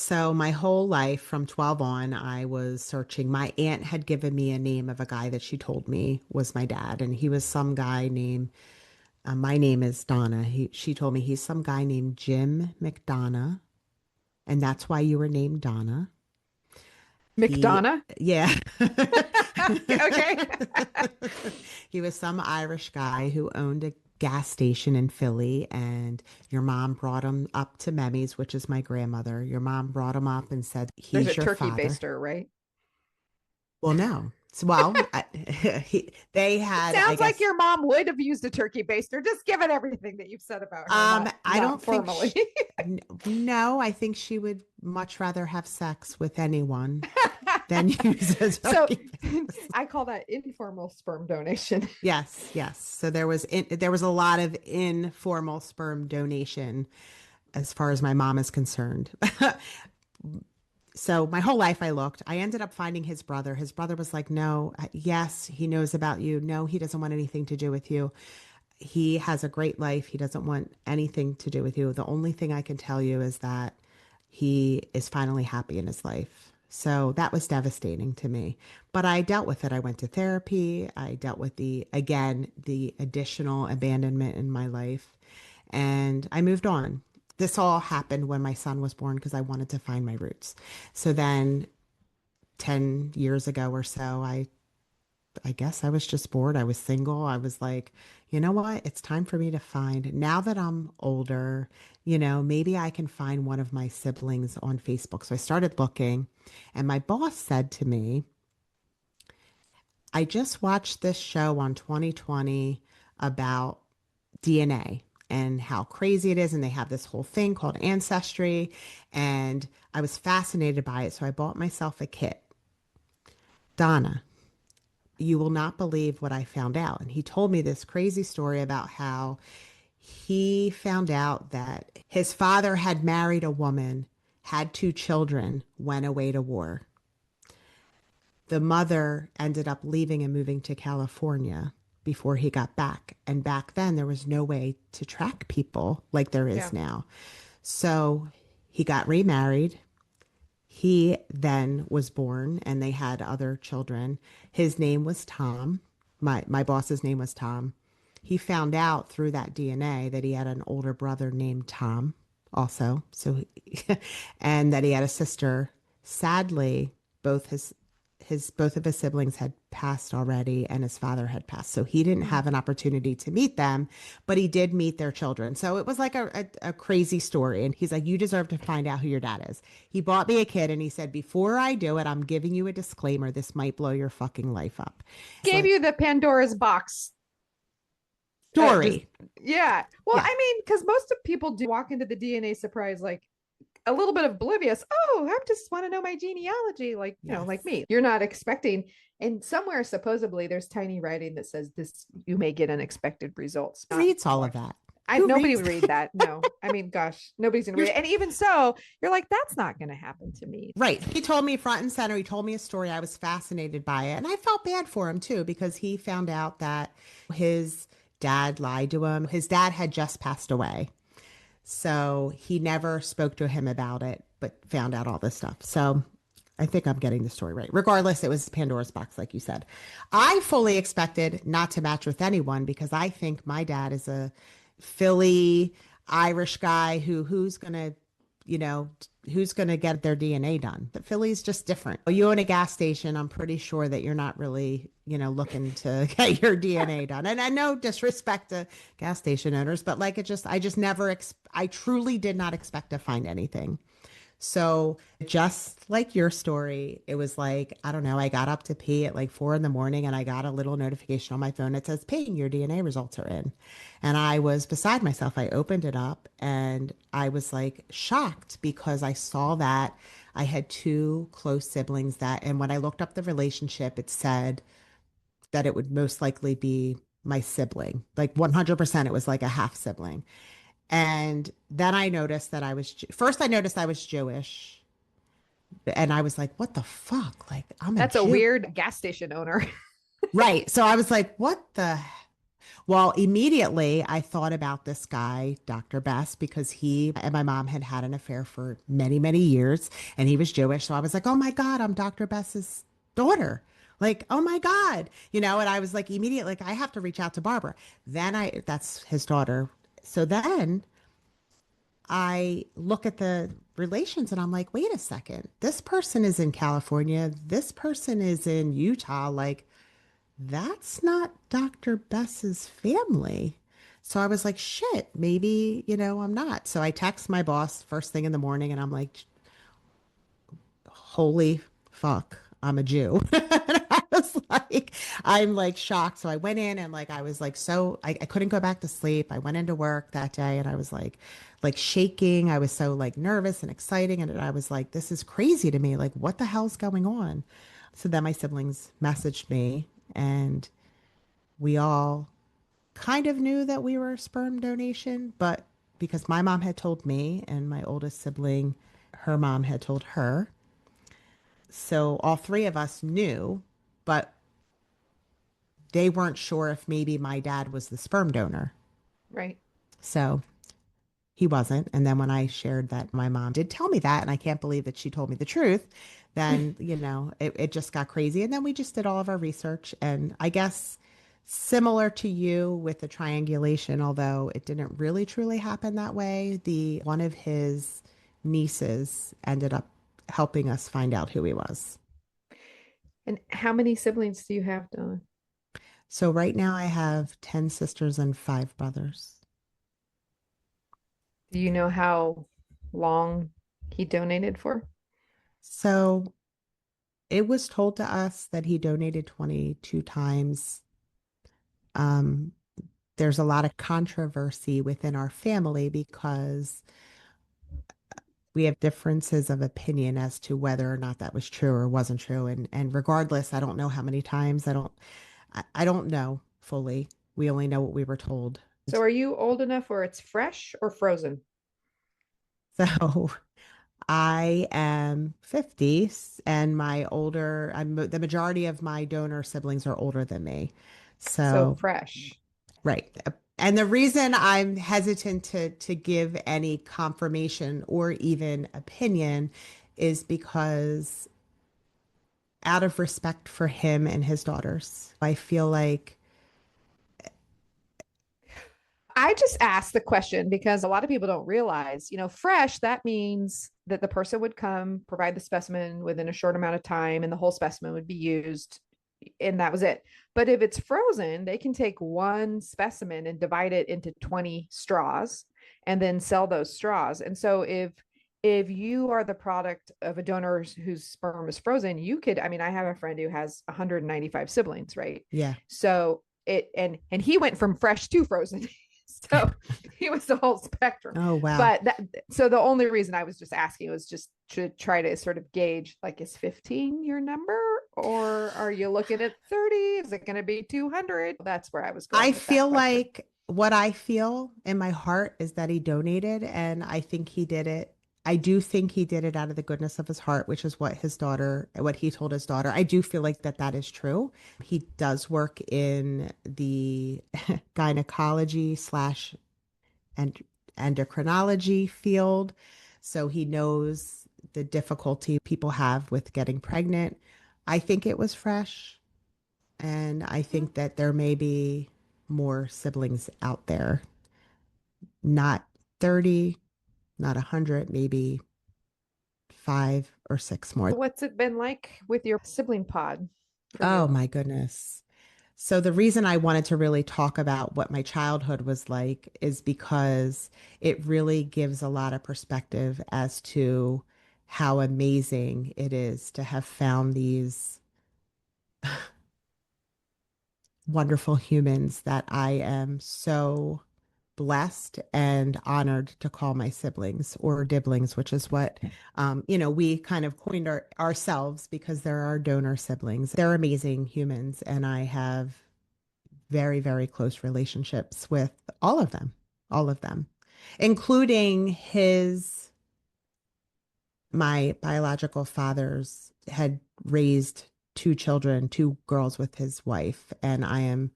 So my whole life from 12 on, I was searching. My aunt had given me a name of a guy that she told me was my dad, and he was some guy named, my name is Donna. She told me he's some guy named Jim McDonough, and that's why you were named Donna. He, McDonough. yeah. Okay. He was some Irish guy who owned a gas station in Philly, and your mom brought him up to Memmy's, which is my grandmother. Your mom brought him up and said, There's a "He's your turkey father." baster, right? Well, no. They had, I Sounds like guess, your mom would have used a turkey baster, just given everything that you've said about her, not I not don't think formally. no, I think she would much rather have sex with anyone than use a So turkey. I call that informal sperm donation. Yes, yes. So there was a lot of informal sperm donation as far as my mom is concerned. So my whole life I looked. I ended up finding his brother. His brother was like, "No, yes, he knows about you. No, he doesn't want anything to do with you. He has a great life. He doesn't want anything to do with you. The only thing I can tell you is that he is finally happy in his life." So that was devastating to me. But I dealt with it. I went to therapy. I dealt with the additional abandonment in my life, and I moved on. This all happened when my son was born because I wanted to find my roots. So then 10 years ago or so, I guess I was just bored. I was single. I was like, you know what? It's time for me to find, now that I'm older, maybe I can find one of my siblings on Facebook. So I started looking, and my boss said to me, I just watched this show on 2020 about DNA and how crazy it is. And they have this whole thing called ancestry. And I was fascinated by it. So I bought myself a kit. Donna, you will not believe what I found out. And he told me this crazy story about how he found out that his father had married a woman, had two children, went away to war. The mother ended up leaving and moving to California before he got back. And back then, there was no way to track people like there is Yeah. now. So he got remarried. He then was born and they had other children. His name was Tom. My boss's name was Tom. He found out through that DNA that he had an older brother named Tom also. And that he had a sister. Sadly, both of his siblings had passed already and his father had passed. So he didn't Mm. have an opportunity to meet them, but he did meet their children. So it was like a crazy story. And he's like, you deserve to find out who your dad is. He bought me a kid and he said, before I do it, I'm giving you a disclaimer. This might blow your fucking life up. It's Gave like, you the Pandora's box. Just story. yeah. Well, Yeah. I mean, because most of people do walk into the DNA surprise like a little bit oblivious. Oh, I just want to know my genealogy, like like Yes. me. You're not expecting, and somewhere supposedly there's tiny writing that says this you may get unexpected results. Who Not reads all of watch. that? I Who nobody reads would read that. No, I mean, gosh, nobody's gonna you're read it. And even so, you're like, that's not gonna happen to me. right. He told me front and center. He told me a story. I was fascinated by it. And I felt bad for him too, because he found out that his dad lied to him. His dad had just passed away. So he never spoke to him about it, but found out all this stuff. So I think I'm getting the story right. Regardless, it was Pandora's box, like you said. I fully expected not to match with anyone because I think my dad is a Philly Irish guy you know, who's gonna get their DNA done. But Philly's just different. You own a gas station, I'm pretty sure that you're not really, looking to get your DNA done. And I know disrespect to gas station owners, but like I just never, I truly did not expect to find anything. So just like your story, it was like, I don't know, I got up to pee at like 4 in the morning and I got a little notification on my phone. It says, ping, your DNA results are in. And I was beside myself. I opened it up and I was like shocked because I saw that I had two close siblings and when I looked up the relationship, it said that it would most likely be my sibling. Like 100%, it was like a half sibling. And then I noticed that first I noticed I was Jewish. And I was like, what the fuck? Like, I'm a That's a Jew. weird gas station owner. Right. So I was like, what the? Well, immediately I thought about this guy, Dr. Best, because he and my mom had had an affair for many, many years, and he was Jewish. So I was like, oh my God, I'm Dr. Best's daughter. Like, oh my God, and I was like, immediately, like, I have to reach out to Barbara. That's his daughter. So then I look at the relations and I'm like, wait a second, this person is in California, this person is in Utah. Like, that's not Dr. Bess's family. So I was like, shit, maybe, I'm not. So I text my boss first thing in the morning and I'm like, holy fuck, I'm a Jew. And I was like, I'm like shocked. So I went in and like, I was like, I couldn't go back to sleep. I went into work that day and I was like shaking. I was so like nervous and exciting. And I was like, this is crazy to me. Like, what the hell's going on? So then my siblings messaged me and we all kind of knew that we were a sperm donation, but because my mom had told me and my oldest sibling, her mom had told her. So all three of us knew, but they weren't sure if maybe my dad was the sperm donor. Right. So he wasn't. And then when I shared that my mom did tell me that, and I can't believe that she told me the truth, then, it just got crazy. And then we just did all of our research. And I guess similar to you with the triangulation, although it didn't really truly happen that way, the one of his nieces ended up helping us find out who he was. And how many siblings do you have, Donna? So right now I have 10 sisters and 5 brothers. Do you know how long he donated for? So it was told to us that he donated 22 times. Um, there's a lot of controversy within our family because we have differences of opinion as to whether or not that was true or wasn't true. And regardless, I don't know how many times. I don't know fully. We only know what we were told. So are you old enough where it's fresh or frozen? So I am 50 and the majority of my donor siblings are older than me. So So, fresh. right. And the reason I'm hesitant to give any confirmation or even opinion is because out of respect for him and his daughters, I feel like, I just asked the question because a lot of people don't realize, fresh, that means that the person would come, provide the specimen within a short amount of time, and the whole specimen would be used, and that was it. But if it's frozen, they can take one specimen and divide it into 20 straws and then sell those straws. And so if you are the product of a donor whose sperm is frozen, you could, I mean, I have a friend who has 195 siblings, right? yeah. So and he went from fresh to frozen. So he was the whole spectrum. Oh, wow. But so the only reason I was just asking was just to try to sort of gauge, like, is 15 your number, or are you looking at 30? Is it going to be 200? That's where I was I going with that feel question. like what I feel in my heart is that he donated, and I think he did it. I do think he did it out of the goodness of his heart, which is what he told his daughter. I do feel like that is true. He does work in the gynecology slash and endocrinology field. So he knows the difficulty people have with getting pregnant. I think it was fresh. And I think that there may be more siblings out there, not 30, not 100, maybe 5 or 6 more. What's it been like with your sibling pod for Oh you? my goodness. So the reason I wanted to really talk about what my childhood was like is because it really gives a lot of perspective as to how amazing it is to have found these wonderful humans that I am so blessed and honored to call my siblings or dibblings, which is what, we kind of coined ourselves because they're our donor siblings. They're amazing humans, and I have very, very close relationships with all of them, including my biological father's had raised 2 children, 2 girls with his wife, and I am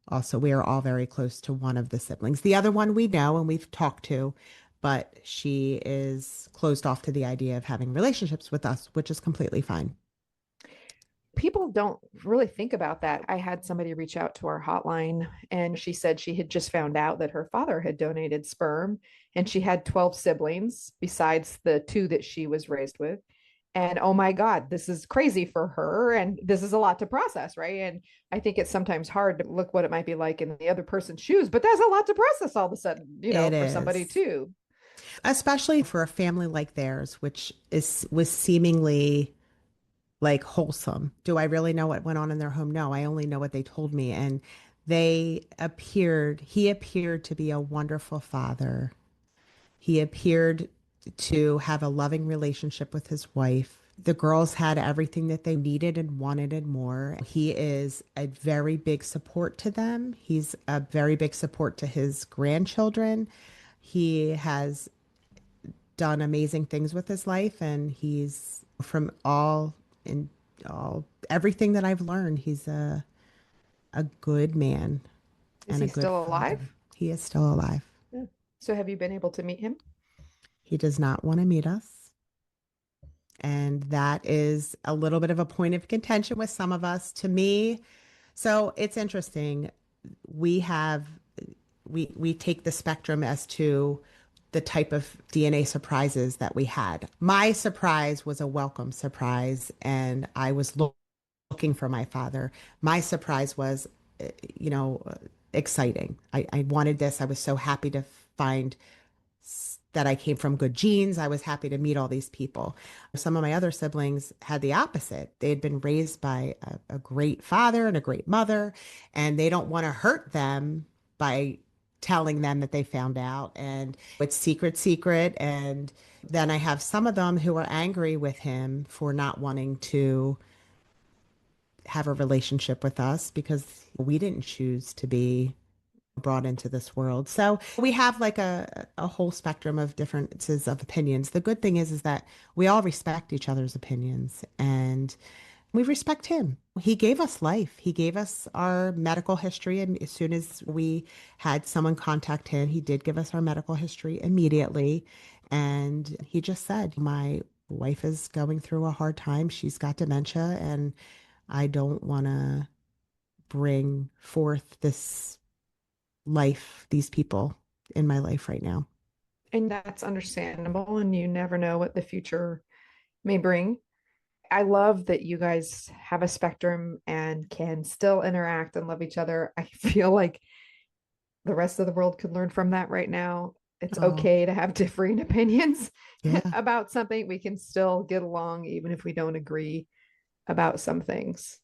Also, we are all very close to one of the siblings. The other one we know and we've talked to, but she is closed off to the idea of having relationships with us, which is completely fine. People don't really think about that. I had somebody reach out to our hotline and she said she had just found out that her father had donated sperm and she had 12 siblings besides the two that she was raised with. And oh my God, this is crazy for her. And this is a lot to process, right? And I think it's sometimes hard to look what it might be like in the other person's shoes, but that's a lot to process all of a sudden, It for somebody is, too. especially for a family like theirs, which is was seemingly like wholesome. Do I really know what went on in their home? No, I only know what they told me. And he appeared to be a wonderful father. He appeared to have a loving relationship with his wife. The girls had everything that they needed and wanted and more. He is a very big support to them. He's a very big support to his grandchildren. He has done amazing things with his life, and he's from all in all everything that I've learned, he's a good man Is and a he good still father. alive? He is still alive. Yeah. So have you been able to meet him? He does not want to meet us. And that is a little bit of a point of contention with some of us. To me, so it's interesting. We have we take the spectrum as to the type of DNA surprises that we had. My surprise was a welcome surprise, and I was looking for my father. My surprise was, you know, exciting. I wanted this. I was so happy to find that I came from good genes. I was happy to meet all these people. Some of my other siblings had the opposite. They had been raised by a great father and a great mother, and they don't want to hurt them by telling them that they found out. And it's secret. And then I have some of them who are angry with him for not wanting to have a relationship with us because we didn't choose to be brought into this world. So we have like a whole spectrum of differences of opinions. The good thing is that we all respect each other's opinions and we respect him. He gave us life. He gave us our medical history. And as soon as we had someone contact him, he did give us our medical history immediately. And he just said, my wife is going through a hard time. She's got dementia and I don't want to bring forth this life, these people in my life right now. And that's understandable. And you never know what the future may bring. I love that you guys have a spectrum and can still interact and love each other. I feel like the rest of the world could learn from that right now. It's Oh, okay to have differing opinions yeah. about something. We can still get along even if we don't agree about some things.